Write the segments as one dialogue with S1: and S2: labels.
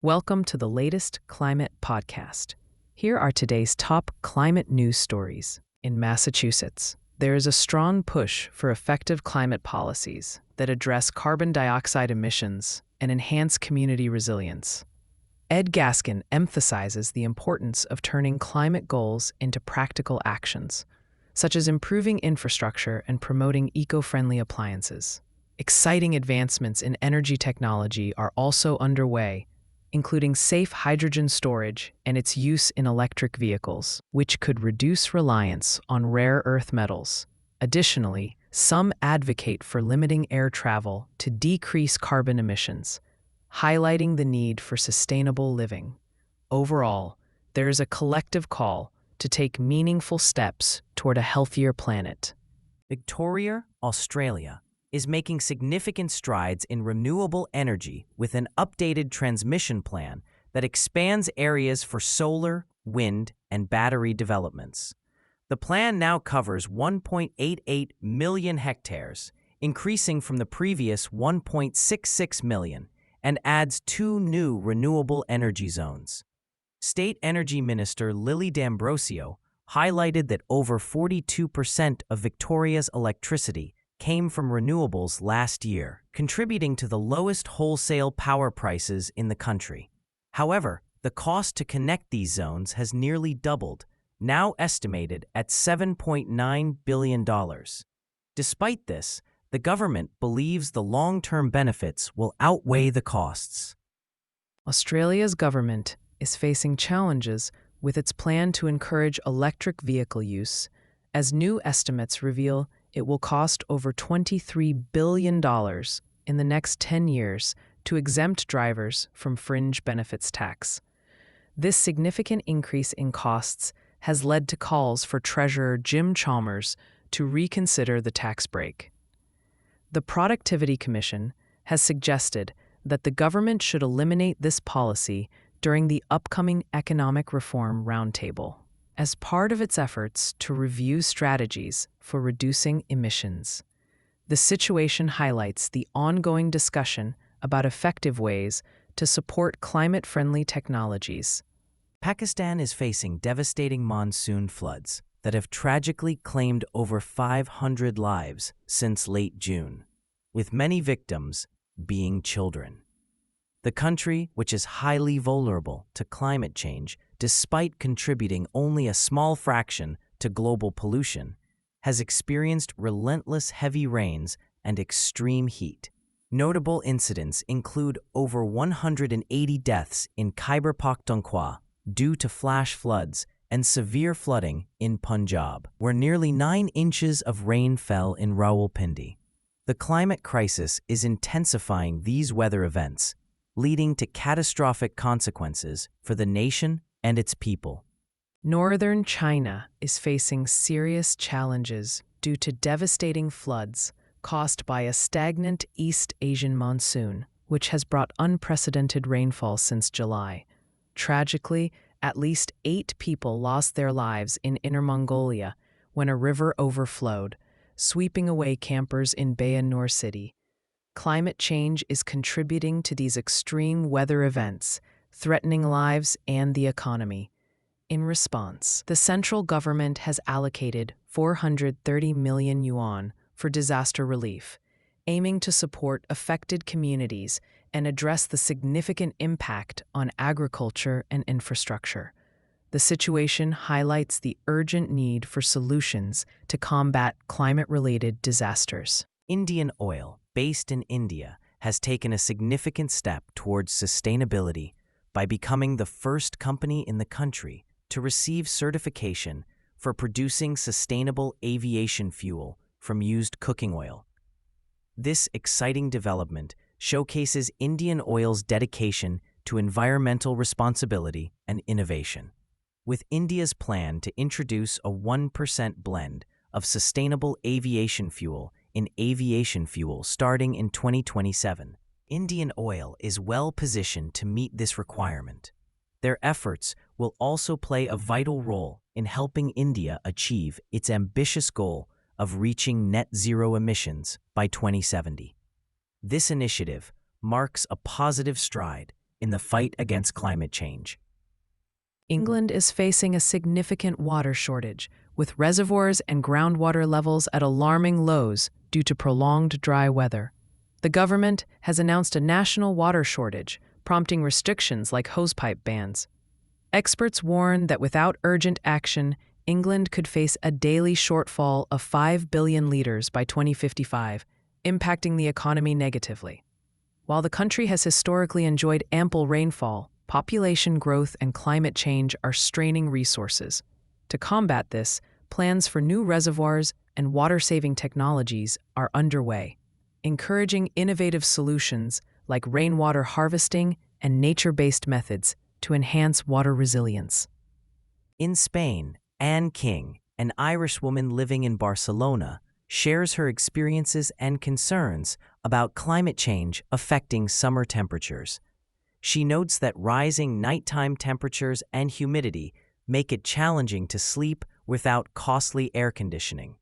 S1: Welcome to the latest climate podcast. Here are today's top climate news stories. In Massachusetts, there is a strong push for effective climate policies that address carbon dioxide emissions and enhance community resilience. Ed Gaskin emphasizes the importance of turning climate goals into practical actions, such as improving infrastructure and promoting eco-friendly appliances. Exciting advancements in energy technology are also underway, including safe hydrogen storage and its use in electric vehicles, which could reduce reliance on rare earth metals. Additionally, some advocate for limiting air travel to decrease carbon emissions, highlighting the need for sustainable living. Overall, there is a collective call to take meaningful steps toward a healthier planet.
S2: Victoria, Australia, is making significant strides in renewable energy with an updated transmission plan that expands areas for solar, wind, and battery developments. The plan now covers 1.88 million hectares, increasing from the previous 1.66 million, and adds 2 new renewable energy zones. State Energy Minister Lily D'Ambrosio highlighted that over 42% of Victoria's electricity came from renewables last year, contributing to the lowest wholesale power prices in the country. However, the cost to connect these zones has nearly doubled, now estimated at $7.9 billion. Despite this, the government believes the long-term benefits will outweigh the costs.
S1: Australia's government is facing challenges with its plan to encourage electric vehicle use, as new estimates reveal it will cost over $23 billion in the next 10 years to exempt drivers from fringe benefits tax. This significant increase in costs has led to calls for Treasurer Jim Chalmers to reconsider the tax break. The Productivity Commission has suggested that the government should eliminate this policy during the upcoming Economic Reform Roundtable, as part of its efforts to review strategies for reducing emissions. The situation highlights the ongoing discussion about effective ways to support climate-friendly technologies.
S2: Pakistan is facing devastating monsoon floods that have tragically claimed over 500 lives since late June, with many victims being children. The country, which is highly vulnerable to climate change despite contributing only a small fraction to global pollution, has experienced relentless heavy rains and extreme heat. Notable incidents include over 180 deaths in Khyber Pakhtunkhwa due to flash floods and severe flooding in Punjab, where nearly 9 inches of rain fell in Rawalpindi. The climate crisis is intensifying these weather events, leading to catastrophic consequences for the nation and its people.
S1: Northern China is facing serious challenges due to devastating floods caused by a stagnant East Asian monsoon, which has brought unprecedented rainfall since July. Tragically, at least 8 people lost their lives in Inner Mongolia when a river overflowed, sweeping away campers in Bayan Nur City. Climate change is contributing to these extreme weather events, threatening lives and the economy. In response, the central government has allocated 430 million yuan for disaster relief, aiming to support affected communities and address the significant impact on agriculture and infrastructure. The situation highlights the urgent need for solutions to combat climate-related disasters.
S2: IndianOil, based in India, has taken a significant step towards sustainability by becoming the first company in the country to receive certification for producing sustainable aviation fuel from used cooking oil. This exciting development showcases IndianOil's dedication to environmental responsibility and innovation. With India's plan to introduce a 1% blend of sustainable aviation fuel in aviation fuel starting in 2027, IndianOil is well positioned to meet this requirement. Their efforts will also play a vital role in helping India achieve its ambitious goal of reaching net zero emissions by 2070. This initiative marks a positive stride in the fight against climate change.
S1: England is facing a significant water shortage, with reservoirs and groundwater levels at alarming lows due to prolonged dry weather. The government has announced a national water shortage, prompting restrictions like hosepipe bans. Experts warn that without urgent action, England could face a daily shortfall of 5 billion litres by 2055, impacting the economy negatively. While the country has historically enjoyed ample rainfall, population growth and climate change are straining resources. To combat this, plans for new reservoirs and water-saving technologies are underway, encouraging innovative solutions like rainwater harvesting and nature-based methods to enhance water resilience.
S2: In Spain, Anne King, an Irish woman living in Barcelona, shares her experiences and concerns about climate change affecting summer temperatures. She notes that rising nighttime temperatures and humidity make it challenging to sleep without costly air conditioning.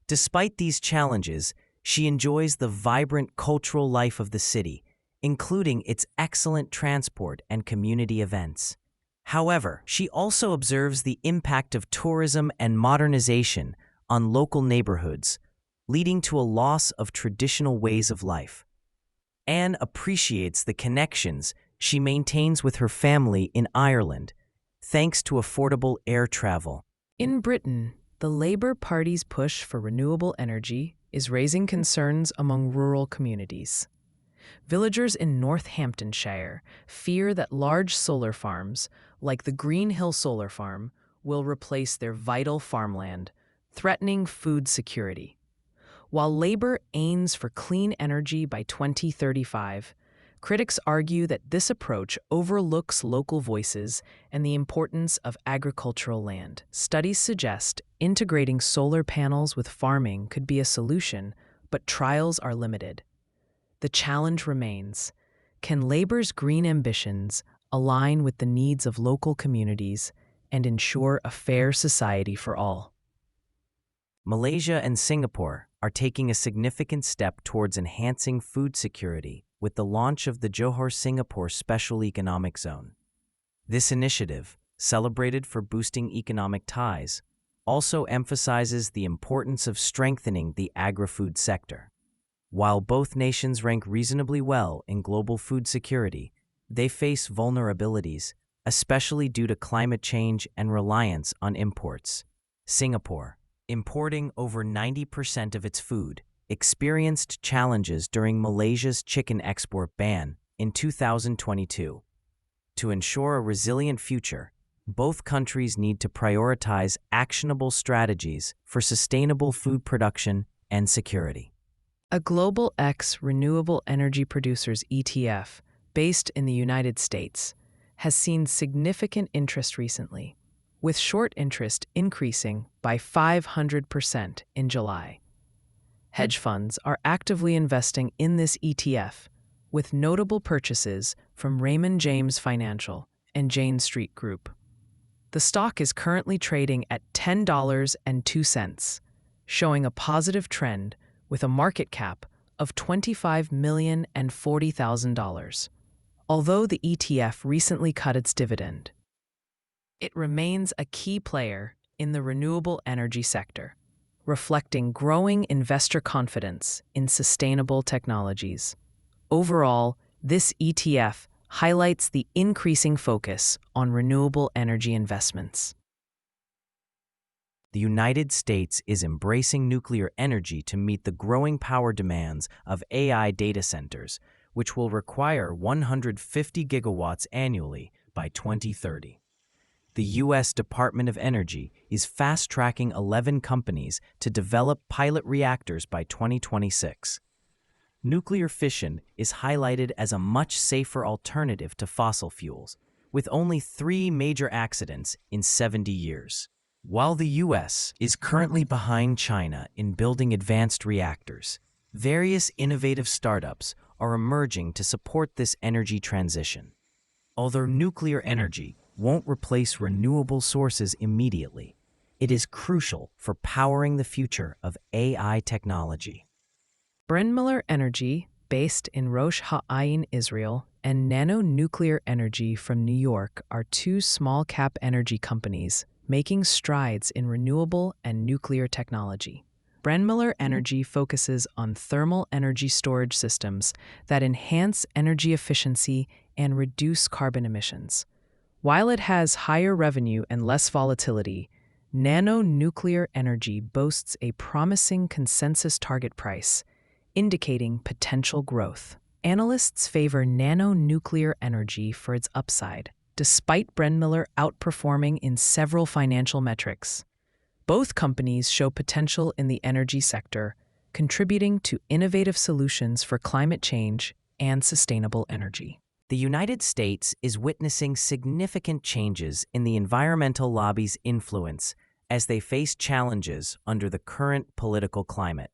S2: Despite these challenges, she enjoys the vibrant cultural life of the city, including its excellent transport and community events. However, she also observes the impact of tourism and modernization on local neighborhoods, leading to a loss of traditional ways of life. Anne appreciates the connections she maintains with her family in Ireland, thanks to affordable air travel.
S1: In Britain, the Labour Party's push for renewable energy is raising concerns among rural communities. Villagers in Northamptonshire fear that large solar farms, like the Green Hill Solar Farm, will replace their vital farmland, threatening food security. While Labour aims for clean energy by 2035, critics argue that this approach overlooks local voices and the importance of agricultural land. Studies suggest integrating solar panels with farming could be a solution, but trials are limited. The challenge remains: can Labour's green ambitions align with the needs of local communities and ensure a fair society for all?
S2: Malaysia and Singapore are taking a significant step towards enhancing food security with the launch of the Johor-Singapore Special Economic Zone. This initiative, celebrated for boosting economic ties, also emphasizes the importance of strengthening the agri-food sector. While both nations rank reasonably well in global food security, they face vulnerabilities, especially due to climate change and reliance on imports. Singapore, importing over 90% of its food, experienced challenges during Malaysia's chicken export ban in 2022. To ensure a resilient future, both countries need to prioritize actionable strategies for sustainable food production and security.
S1: A Global X Renewable Energy Producers ETF, based in the United States, has seen significant interest recently, with short interest increasing by 500% in July. Hedge funds are actively investing in this ETF, with notable purchases from Raymond James Financial and Jane Street Group. The stock is currently trading at $10.02, showing a positive trend with a market cap of $25,040,000. Although the ETF recently cut its dividend, it remains a key player in the renewable energy sector, reflecting growing investor confidence in sustainable technologies. Overall, this ETF highlights the increasing focus on renewable energy investments.
S2: The United States is embracing nuclear energy to meet the growing power demands of AI data centers, which will require 150 gigawatts annually by 2030. The U.S. Department of Energy is fast-tracking 11 companies to develop pilot reactors by 2026. Nuclear fission is highlighted as a much safer alternative to fossil fuels, with only 3 major accidents in 70 years. While the U.S. is currently behind China in building advanced reactors, various innovative startups are emerging to support this energy transition. Although nuclear energy won't replace renewable sources immediately, it is crucial for powering the future of AI technology.
S1: Bryn Miller Energy, based in Rosh Ha'ayin, Israel, and Nano Nuclear Energy from New York are two small-cap energy companies making strides in renewable and nuclear technology. Brenmiller Energy focuses on thermal energy storage systems that enhance energy efficiency and reduce carbon emissions. While it has higher revenue and less volatility, Nano Nuclear Energy boasts a promising consensus target price, indicating potential growth. Analysts favor Nano Nuclear Energy for its upside, despite Brenmiller outperforming in several financial metrics. Both companies show potential in the energy sector, contributing to innovative solutions for climate change and sustainable energy.
S2: The United States is witnessing significant changes in the environmental lobby's influence as they face challenges under the current political climate.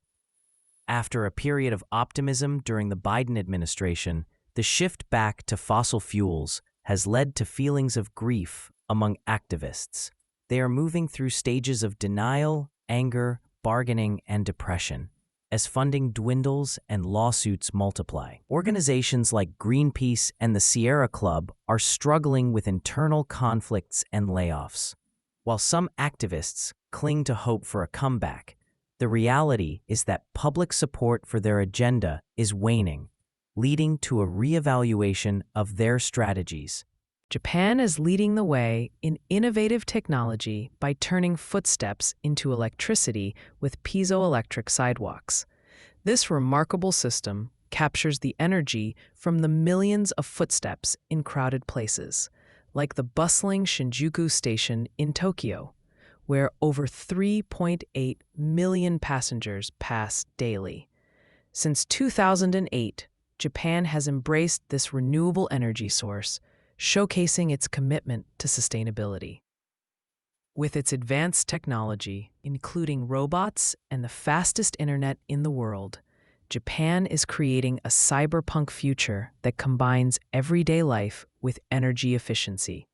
S2: After a period of optimism during the Biden administration, the shift back to fossil fuels has led to feelings of grief among activists. They are moving through stages of denial, anger, bargaining, and depression as funding dwindles and lawsuits multiply. Organizations like Greenpeace and the Sierra Club are struggling with internal conflicts and layoffs. While some activists cling to hope for a comeback, the reality is that public support for their agenda is waning, leading to a reevaluation of their strategies.
S1: Japan is leading the way in innovative technology by turning footsteps into electricity with piezoelectric sidewalks. This remarkable system captures the energy from the millions of footsteps in crowded places, like the bustling Shinjuku station in Tokyo, where over 3.8 million passengers pass daily. Since 2008, Japan has embraced this renewable energy source, showcasing its commitment to sustainability. With its advanced technology, including robots and the fastest internet in the world, Japan is creating a cyberpunk future that combines everyday life with energy efficiency.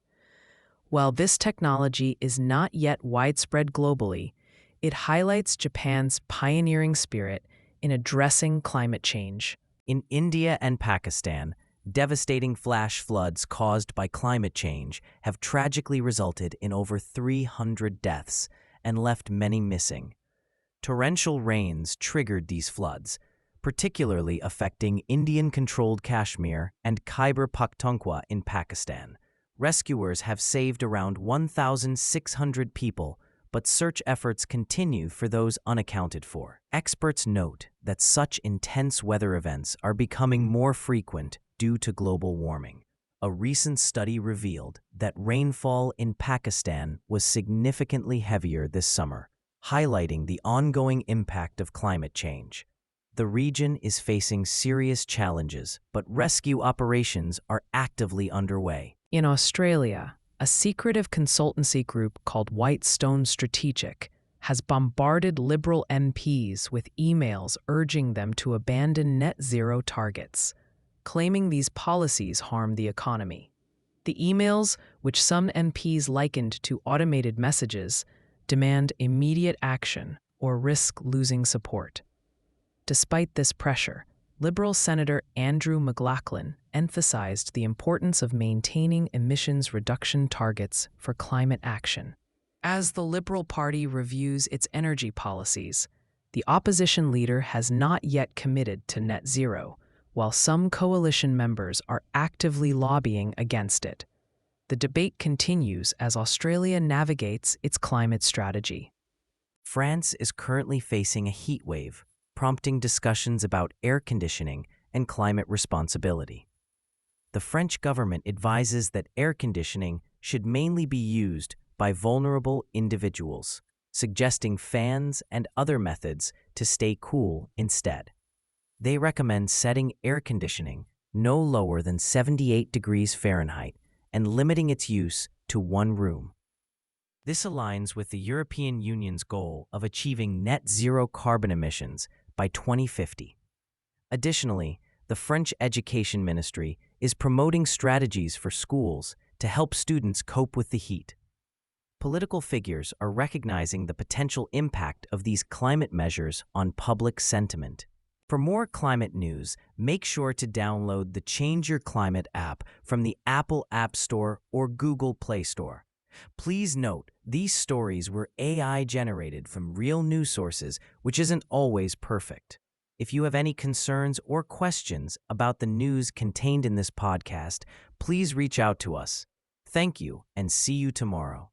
S1: While this technology is not yet widespread globally, it highlights Japan's pioneering spirit in addressing climate change.
S2: In India and Pakistan, devastating flash floods caused by climate change have tragically resulted in over 300 deaths and left many missing. Torrential rains triggered these floods, particularly affecting Indian-controlled Kashmir and Khyber Pakhtunkhwa in Pakistan. Rescuers have saved around 1,600 people, but search efforts continue for those unaccounted for. Experts note that such intense weather events are becoming more frequent due to global warming. A recent study revealed that rainfall in Pakistan was significantly heavier this summer, highlighting the ongoing impact of climate change. The region is facing serious challenges, but rescue operations are actively underway.
S1: In Australia, a secretive consultancy group called Whitestone Strategic has bombarded Liberal MPs with emails urging them to abandon net zero targets, claiming these policies harm the economy. The emails, which some MPs likened to automated messages, demand immediate action or risk losing support. Despite this pressure, Liberal Senator Andrew McLachlan emphasized the importance of maintaining emissions reduction targets for climate action. As the Liberal Party reviews its energy policies, the opposition leader has not yet committed to net zero, while some coalition members are actively lobbying against it. The debate continues as Australia navigates its climate strategy.
S2: France is currently facing a heat wave, prompting discussions about air conditioning and climate responsibility. The French government advises that air conditioning should mainly be used by vulnerable individuals, suggesting fans and other methods to stay cool instead. They recommend setting air conditioning no lower than 78 degrees Fahrenheit and limiting its use to one room. This aligns with the European Union's goal of achieving net zero carbon emissions by 2050. Additionally, the French Education Ministry is promoting strategies for schools to help students cope with the heat. Political figures are recognizing the potential impact of these climate measures on public sentiment. For more climate news, make sure to download the Change Your Climate app from the Apple App Store or Google Play Store. Please note, these stories were AI generated from real news sources, which isn't always perfect. If you have any concerns or questions about the news contained in this podcast, please reach out to us. Thank you, and see you tomorrow.